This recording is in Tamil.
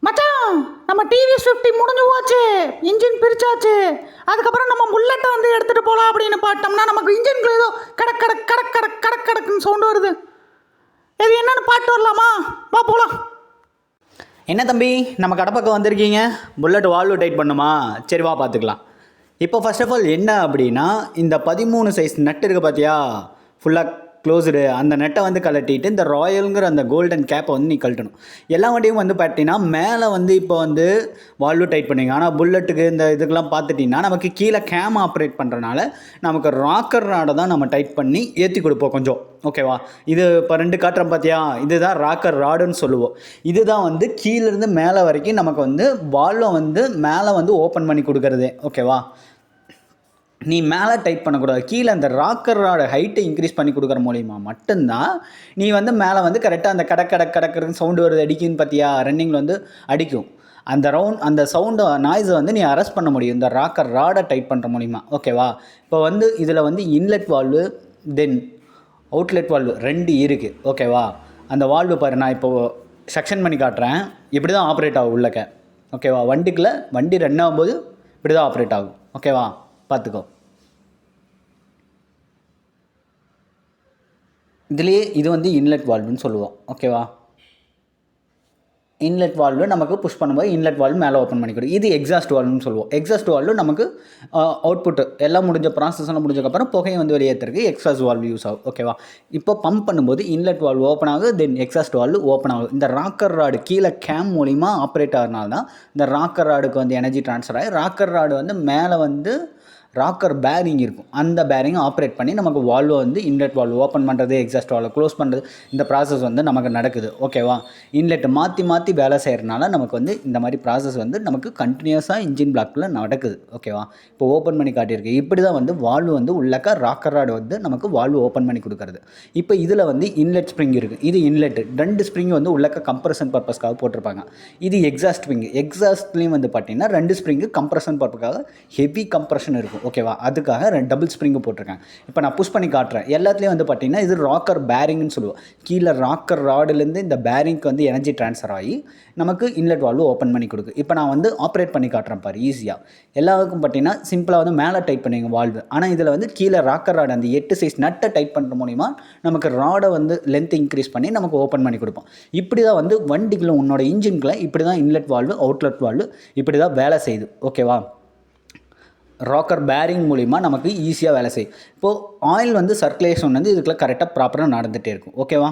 மச்சான், நம்ம டிவிஎஸ் 50 முடிஞ்சு போச்சு. இன்ஜின் பிரிச்சாச்சு. அதுக்கப்புறம் நம்ம புல்லட்டை வந்து எடுத்துகிட்டு போகலாம் அப்படின்னு பார்த்தோம்னா நமக்கு இன்ஜின்குள்ள ஏதோ கடக் கடக் கடக் கடக் கடக் கடக்குன்னு சவுண்டு வருது. இது என்னன்னு பாட்டு வரலாமா? வா போகலாம். என்ன தம்பி, நம்ம கடை பக்கம் வந்திருக்கீங்க, புல்லட் வால்வு டைட் பண்ணுமா? சரி வா பார்த்துக்கலாம். இப்போ ஃபர்ஸ்ட் ஆஃப் ஆல் என்ன அப்படின்னா, இந்த 13 சைஸ் நட்டு இருக்குது பார்த்தியா, ஃபுல்லாக க்ளோஸ்டு, அந்த நெட்டை வந்து கழட்டிட்டு இந்த ராயலுங்கிற அந்த கோல்டன் கேப்பை வந்து நீ கழட்டணும். எல்லா வண்டியும் வந்து பார்த்தீங்கன்னா மேலே வந்து இப்போ வந்து வால்வு டைட் பண்ணுவீங்க. ஆனால் புல்லட்டுக்கு இந்த இதுக்கெல்லாம் பார்த்துட்டிங்கன்னா நமக்கு கீழே கேம் ஆப்ரேட் பண்ணுறனால நமக்கு ராக்கர் ராடை தான் நம்ம டைட் பண்ணி ஏற்றி கொடுப்போம் கொஞ்சம். ஓகேவா? இது இப்போ 2 காட்டுறோம் பார்த்தியா, இதுதான் ராக்கர் ராடுன்னு சொல்லுவோம். இதுதான் வந்து கீழேருந்து மேலே வரைக்கும் நமக்கு வந்து வால்வை வந்து மேலே வந்து ஓப்பன் பண்ணி கொடுக்குறது. ஓகேவா? நீ மேலே டைட் பண்ணக்கூடாது, கீழே அந்த ராக்கரோட ஹைட்டை இன்க்ரீஸ் பண்ணி கொடுக்குற மூலிமா மட்டும்தான் நீ வந்து மேலே வந்து கரெக்டாக அந்த கடக்கிறதுக்கு சவுண்டு வருது, அடிக்குன்னு பார்த்தியா, ரன்னிங்கில் வந்து அடிக்கும். அந்த சவுண்டு நாய்ஸை வந்து நீ அரெஸ்ட் பண்ண முடியும் இந்த ராக்கர் ராடை டைட் பண்ணுற மூலிமா. ஓகேவா? இப்போ வந்து இதில் வந்து இன்லெட் வால்வு தென் அவுட்லெட் வால்வு 2 இருக்குது. ஓகேவா? அந்த வால்வு பாரு, நான் இப்போது செக்ஷன் பண்ணி காட்டுறேன். இப்படி தான் ஆப்ரேட் ஆகும் உள்ளக்க. ஓகேவா? வண்டி ரன் ஆகும்போது இப்படி தான் ஆப்ரேட் ஆகும். ஓகேவா? பார்த்துக்கோ. இதுலேயே இது வந்து இன்லெட் வால்வுன்னு சொல்லுவோம். ஓகேவா? இன்லெட் வால்வு நமக்கு புஷ் பண்ணும்போது இன்லெட் வால்வு மேலே ஓப்பன் பண்ணிக்கிறோம். இது எக்ஸாஸ்ட் வால்வுன்னு சொல்லுவோம். எக்ஸாஸ்ட் வால்வு நமக்கு அவுட்புட்டு எல்லாம் முடிஞ்ச ப்ராசஸ் எல்லாம் முடிஞ்சக்கப்புறம் புகையை வந்து வெளியேற்றுறதுக்கு எக்ஸாஸ்ட் வால்வு யூஸ் ஆகும். ஓகேவா? இப்போ பம்ப் பண்ணும்போது இன்லெட் வால்வு ஓப்பன் ஆகுது, தென் எக்ஸாஸ்ட் வால்வு ஓப்பன் ஆகும். இந்த ராக்கர் ராடு கீழே கேம் மூலிமா ஆப்ரேட் ஆகிறனால தான் இந்த ராக்கர் ராடுக்கு வந்து எனர்ஜி ட்ரான்ஸ்ஃபர் ஆகி ராக்கர் ராடு வந்து மேலே வந்து ராக்கர் பேரிங் இருக்கும். அந்த பேரிங் ஆப்ரேட் பண்ணி நமக்கு வால்வை வந்து இன்லெட் வால்வு ஓப்பன் பண்ணுறது, எக்ஸாஸ்ட் வால்வு க்ளோஸ் பண்ணுறது, இந்த ப்ராசஸ் வந்து நமக்கு நடக்குது. ஓகேவா? இன்லெட் மாற்றி வேலை செய்கிறனால நமக்கு வந்து இந்த மாதிரி ப்ராசஸ் வந்து நமக்கு கண்டினியூஸாக இன்ஜின் பிளாக்கில் நடக்குது. ஓகேவா? இப்போ ஓப்பன் பண்ணி காட்டியிருக்கு. இப்படி தான் வந்து வால்வு வந்து உள்ளக்க ராக்கர் ராடு வந்து நமக்கு வால்வு ஓப்பன் பண்ணி கொடுக்குறது. இப்போ இதில் வந்து இன்லெட் ஸ்ப்ரிங் இருக்குது. இது இன்லெட்டு 2 ஸ்ப்ரிங் வந்து உள்ளக்க கம்ப்ரஷன் பர்பஸ்க்காக போட்டிருப்பாங்க. இது எக்ஸாஸ்ட் ஸ்ப்ரிங். எக்ஸாஸ்ட்லேயும் வந்து பார்த்தீங்கன்னா 2 ஸ்ப்ரிங்கு கம்ப்ரஷன் பர்பஸ்க்காக ஹெவி கம்ப்ரஷன் இருக்கும். ஓகேவா? அதுக்காக டபுள் ஸ்ப்ரிங்கு போட்டிருக்கேன். இப்போ நான் புஷ் பண்ணி காட்டுறேன். எல்லாத்துலேயும் வந்து பார்த்தீங்கன்னா இது ராக்கர் பேரிங்னு சொல்லுவோம். கீழே ராக்கர் ராடுலேருந்து இந்த பேரிங்க்கு வந்து எனர்ஜி ட்ரான்ஸ்ஃபர் ஆகி நமக்கு இன்லெட் வால்வு ஓப்பன் பண்ணி கொடுக்கு. இப்போ நான் வந்து ஆப்ரேட் பண்ணி காட்டுறேன் பாரு, ஈஸியாக. எல்லாருக்கும் பார்த்தீங்கன்னா சிம்பிளாக வந்து மேலே டைட் பண்ணுவீங்க வால்வு. ஆனால் இதில் வந்து கீழே ராக்கர் ராடு அந்த 8 சைஸ் நட்டை டைட் பண்ணுற மூலிமா நமக்கு ராடை வந்து லென்த் இன்க்ரீஸ் பண்ணி நமக்கு ஓப்பன் பண்ணி கொடுப்போம். இப்படி தான் வந்து வண்டிக்குள்ள உன்னோட இன்ஜின்குள்ள இப்படி தான் இன்லெட் வால்வு அவுட்லெட் வால்வு இப்படி தான் வேலை செய்யுது. ஓகேவா? ராக்கர் பேரிங் மூலிமா நமக்கு ஈஸியாக வேலை செய்யும். இப்போது ஆயில் வந்து சர்க்குலேஷன் வந்து இதுக்குள்ள கரெக்டாக ப்ராப்பராக நடந்துகிட்டே இருக்கும். ஓகேவா?